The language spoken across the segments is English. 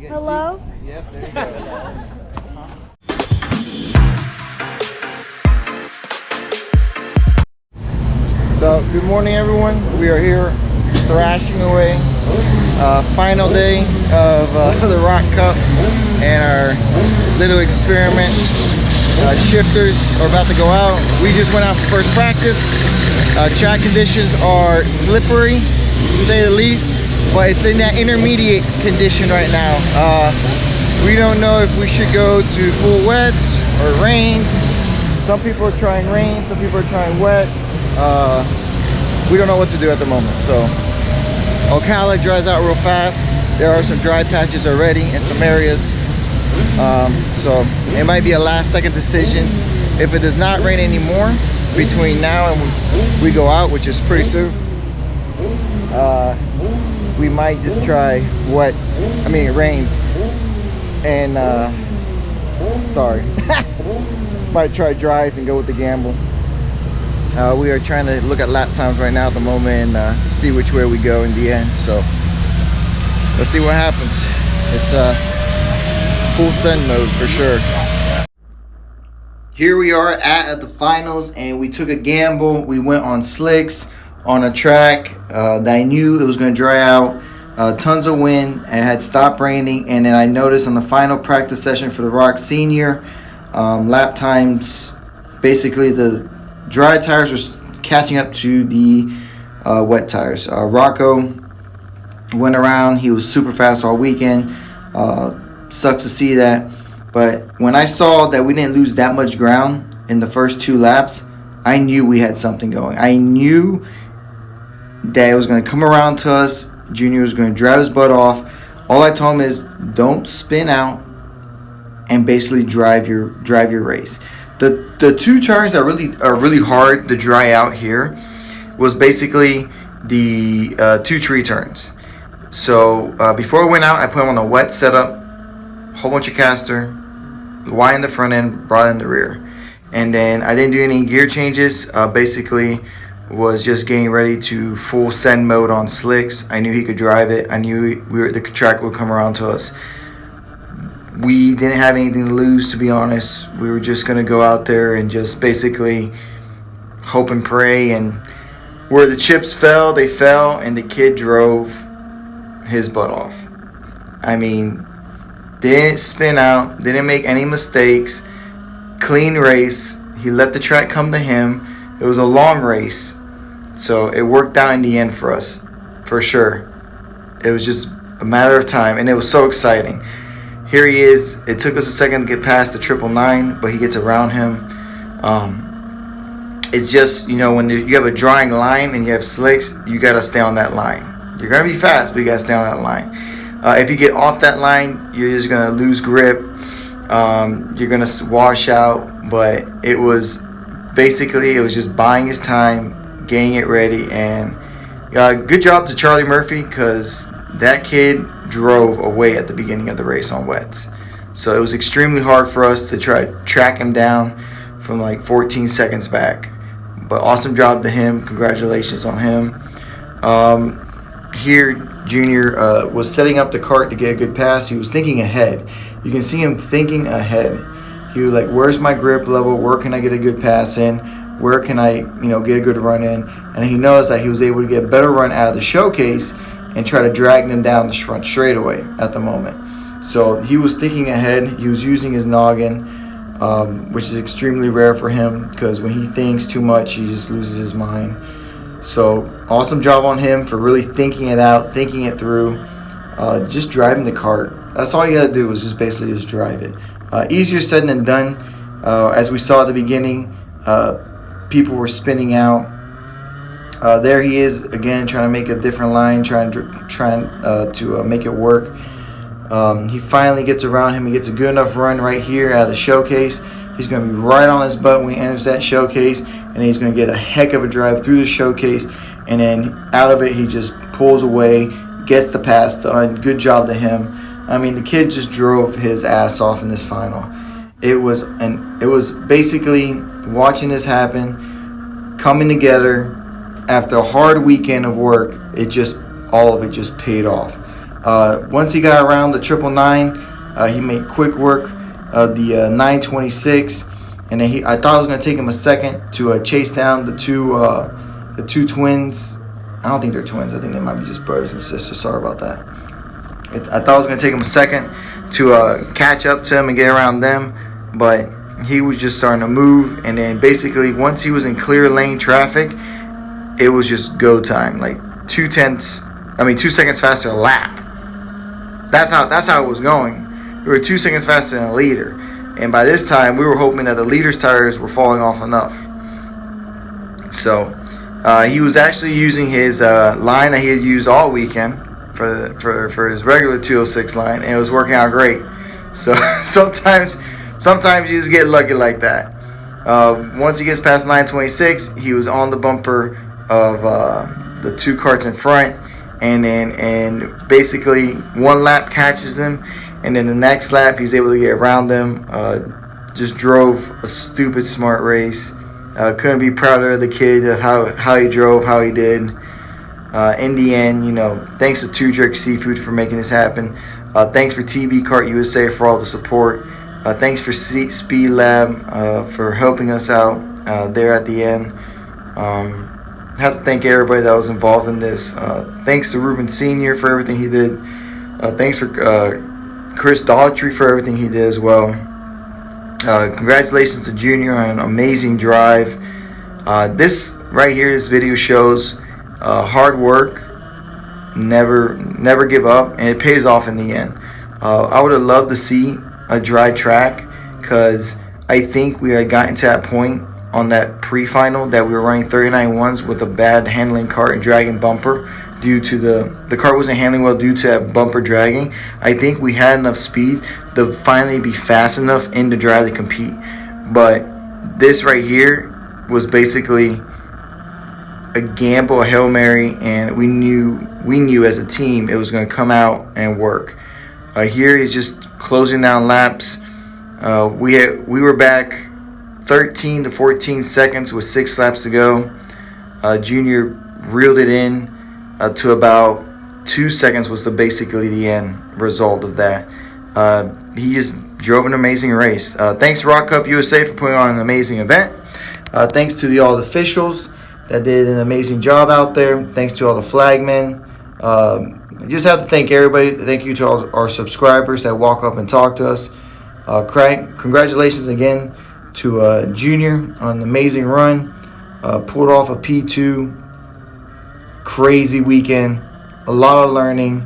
Hello? Yep, there you go. So, good morning everyone. We are here thrashing away. Final day of the ROK Cup and our little experiment. Shifters are about to go out. We just went out for first practice. Track conditions are slippery, to say the least, but it's in that intermediate condition right now. We don't know if we should go to full wets or rains. Some people are trying rain, some people are trying wets. We don't know what to do at the moment. So Ocala dries out real fast. There are some dry patches already in some areas. So it might be a last second decision. If it does not rain anymore between now and we go out, which is pretty soon, we might just try rains and might try dries and go with the gamble. We are trying to look at lap times right now at the moment and see which way we go in the end. So let's see what happens. It's full send mode for sure. Here we are at the finals, and we took a gamble. We went on slicks on a track that I knew it was going to dry out. Tons of wind. It had stopped raining, and then I noticed on the final practice session for the ROK Senior, lap times, basically the dry tires were catching up to the wet tires. Rocco went around. He was super fast all weekend. Sucks to see that. But when I saw that we didn't lose that much ground in the first 2 laps, I knew we had something going. I knew that it was going to come around to us. Junior was going to drive his butt off. All I told him is don't spin out and basically drive your race. The 2 turns that are really hard to dry out here was basically the 2 tree turns. So before I went out, I put them on a wet setup, whole bunch of caster, Y in the front end, broad in the rear, and then I didn't do any gear changes. Basically was just getting ready to full send mode on slicks. I knew he could drive it. I knew the track would come around to us. We didn't have anything to lose, to be honest. We were just gonna go out there and just basically hope and pray, and where the chips fell, they fell, and the kid drove his butt off. I mean, didn't spin out, didn't make any mistakes, clean race. He let the track come to him. It was a long race, so it worked out in the end for us, for sure. It was just a matter of time, and it was so exciting. Here he is. It took us a second to get past the 999, but he gets around him. It's just, when you have a drying line and you have slicks, you got to stay on that line. You're going to be fast, but you got to stay on that line. If you get off that line, you're just going to lose grip. You're going to wash out. But it was just buying his time, getting it ready. And good job to Charlie Murphy, because that kid drove away at the beginning of the race on wets. So it was extremely hard for us to try to track him down from like 14 seconds back. But awesome job to him. Congratulations on him. Here, Junior was setting up the kart to get a good pass. He was thinking ahead. You can see him thinking ahead. He was like, where's my grip level? Where can I get a good pass in? Where can I, get a good run in? And he knows that he was able to get a better run out of the showcase and try to drag them down the front straightaway at the moment. So he was thinking ahead. He was using his noggin, which is extremely rare for him, because when he thinks too much, he just loses his mind. So awesome job on him for really thinking it out, thinking it through, just driving the kart. That's all you got to do, is just basically just drive it. Easier said than done. As we saw at the beginning, people were spinning out. There he is again, trying to make a different line, trying to make it work. He finally gets around him. He gets a good enough run right here out of the showcase. He's going to be right on his butt when he enters that showcase, and he's going to get a heck of a drive through the showcase, and then out of it he just pulls away, gets the pass done. Good job to him. I mean, the kid just drove his ass off in this final. It was basically watching this happen, coming together after a hard weekend of work. All of it just paid off. Once he got around the 999, he made quick work of the 926, and then I thought it was going to take him a second to chase down the two twins. I don't think they're twins. I think they might be just brothers and sisters. Sorry about that. I thought it was going to take him a second to catch up to him and get around them, but he was just starting to move. And then basically once he was in clear lane traffic, it was just go time. Like 2 seconds faster a lap. That's how it was going. We were 2 seconds faster than a leader. And by this time, we were hoping that the leader's tires were falling off enough. So he was actually using his line that he had used all weekend for his regular 206 line, and it was working out great. So sometimes you just get lucky like that. Once he gets past 926, he was on the bumper of the 2 carts in front, and basically one lap catches him, and then the next lap he's able to get around them. Just drove a stupid smart race. Couldn't be prouder of the kid, of how he drove, how he did. In the end, thanks to Two Jerk Seafood for making this happen. Thanks for TB Kart USA for all the support. Thanks for Speed Lab for helping us out there at the end. I have to thank everybody that was involved in this. Thanks to Ruben Sr. for everything he did. Thanks for Chris Daughtry for everything he did as well. Congratulations to Junior on an amazing drive. This right here, this video shows hard work, never give up, and it pays off in the end. I would have loved to see a dry track, because I think we had gotten to that point on that pre-final that we were running 39.1s with a bad handling cart and dragging bumper due to the cart wasn't handling well due to that bumper dragging. I think we had enough speed to finally be fast enough in the dry to compete. But this right here was basically a gamble, a Hail Mary, and we knew as a team it was going to come out and work. Here he's just closing down laps. We were back 13 to 14 seconds with 6 laps to go. Junior reeled it in to about 2 seconds was basically the end result of that. He just drove an amazing race. Thanks to ROK USA for putting on an amazing event. Thanks to all the officials that did an amazing job out there. Thanks to all the flagmen. I just have to thank everybody. Thank you to all our subscribers that walk up and talk to us. Congratulations again to Junior on an amazing run. Pulled off a P2. Crazy weekend. A lot of learning.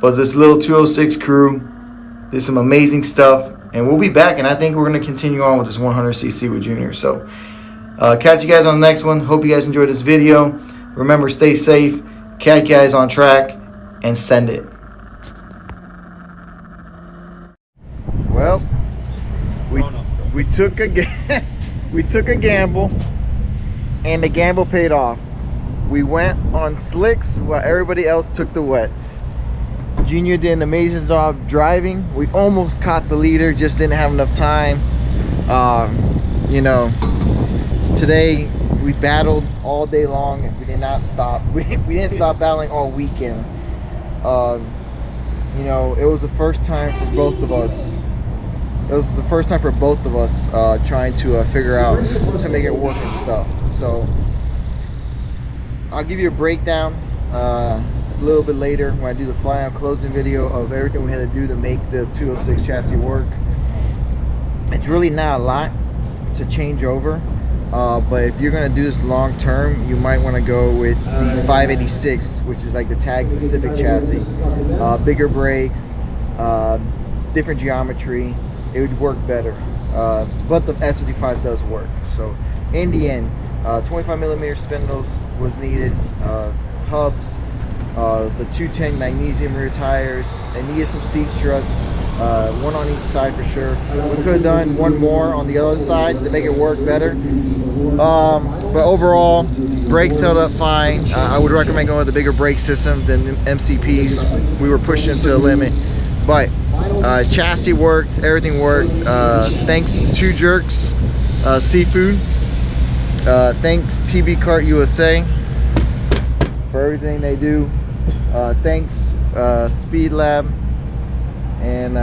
But this little 206 crew did some amazing stuff. And we'll be back. And I think we're going to continue on with this 100cc with Junior. So catch you guys on the next one. Hope you guys enjoyed this video. Remember, stay safe. Catch you guys on track. And send it. Well, we took a gamble, and the gamble paid off. We went on slicks while everybody else took the wets. Junior did an amazing job driving. We almost caught the leader, just didn't have enough time. Today we battled all day long. We did not stop. We didn't stop battling all weekend. It was the first time for both of us. Trying to figure out to make it work and stuff. So I'll give you a breakdown a little bit later when I do the fly-out closing video of everything we had to do to make the 206 chassis work. It's really not a lot to change over. But if you're going to do this long term, you might want to go with the 586, which is like the tag specific chassis. Bigger brakes, different geometry. It would work better. But the S55 does work. So in the end, 25mm spindles was needed, hubs, the 210 magnesium rear tires. It needed some seat struts, one on each side for sure. We could have done one more on the other side to make it work better. But overall, brakes held up fine. I would recommend going with a bigger brake system than MCPs. We were pushing to the limit. But chassis worked, everything worked. Thanks to Two Jerks Seafood. Thanks TB Kart USA for everything they do. Thanks speed lab, and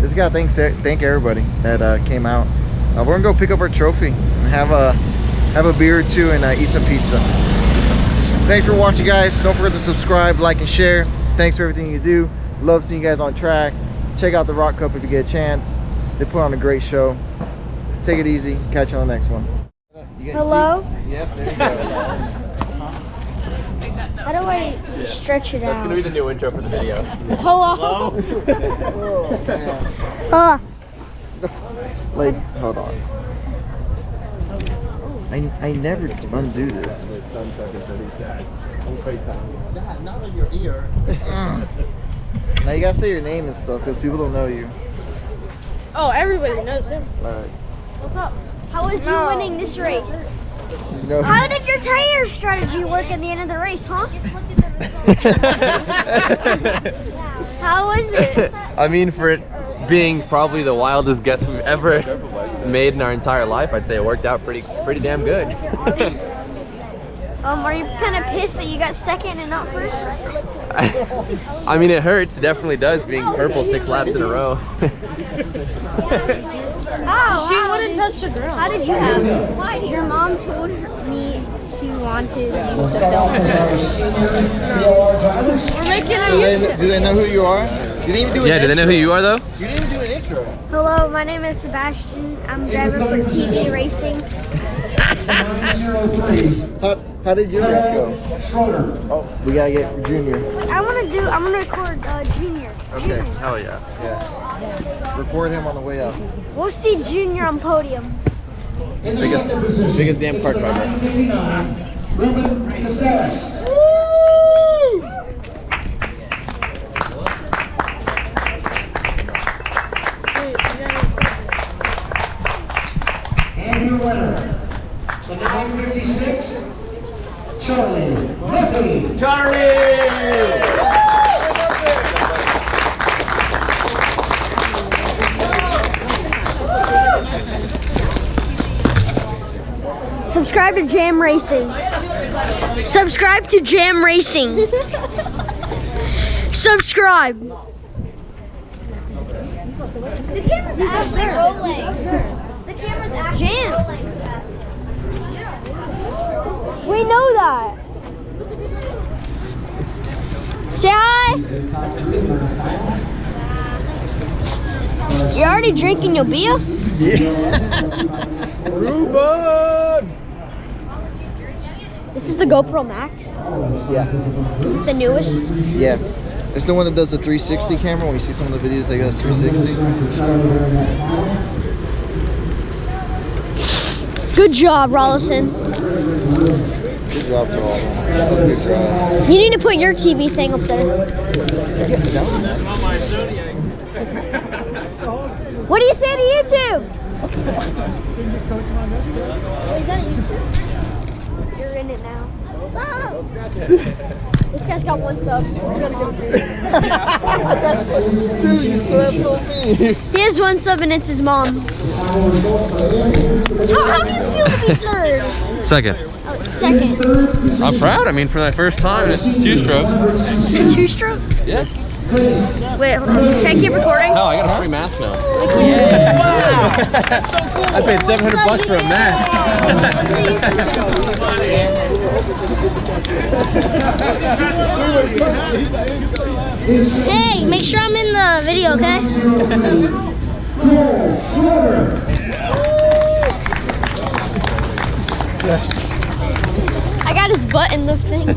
just gotta thank everybody that came out. We're gonna go pick up our trophy and have a beer or two and eat some pizza. Thanks for watching, guys. Don't forget to subscribe, like, and share. Thanks for everything you do. Love seeing you guys on track. Check out the ROK Cup if you get a chance. They put on a great show. Take it easy. Catch you on the next one. Hello? Yep, there you go. How do I stretch it out? That's gonna be the new intro for the video. Hello? Oh, man. Like, hold on. I never undo this. Not in your ear. Now you gotta say your name and stuff because people don't know you. Oh, everybody knows him. Alright. What's up? How was you winning this race? No. How did your tire strategy work at the end of the race, huh? How was it? I mean, for it being probably the wildest guess we've ever made in our entire life, I'd say it worked out pretty damn good. Are you kind of pissed that you got second and not first? I mean, it hurts. It definitely does, being purple 6 laps in a row. Oh, She wouldn't touch the ground. How did you have? Your mom told me she wanted you to film. We're making So do they know who you are? You didn't even do an Yeah, do they know who you are though? You didn't even do an intro. Hello, my name is Sebastian. I'm driver for TV Racing. How did your race go? Oh, we gotta get Junior. I'm gonna record Junior. Okay. Hell yeah. Yeah. Record him on the way up. We'll see Junior on podium. Biggest damn kart driver. And your winner, the 956, Charlie Murphy. Subscribe to Jam Racing. Subscribe to Jam Racing. Subscribe. The camera's actually rolling. The camera's actually rolling. We know that. Say hi. You're already drinking your beer? Ruben! This is the GoPro Max. Yeah. This is the newest. Yeah. It's the one that does the 360 camera. When you see some of the videos, they got 360. Good job, Rollison. Good job to all of them. That was a good drive. You need to put your TV thing up there. What do you say to YouTube? Oh, is that a YouTube? You're in it now. What's up? This guy's got 1 sub. Dude, you said so mean. He has 1 sub and it's his mom. How do you feel to be third? Second. Oh, second. I'm proud. I mean, for my first time, it's 2-stroke. 2-stroke? Yeah. Wait, hold on. Can I keep recording? Oh, I got a free mask now. Yeah. Wow. So cool. I paid $700 for a mask. Hey, make sure I'm in the video, okay? I got his butt in the thing.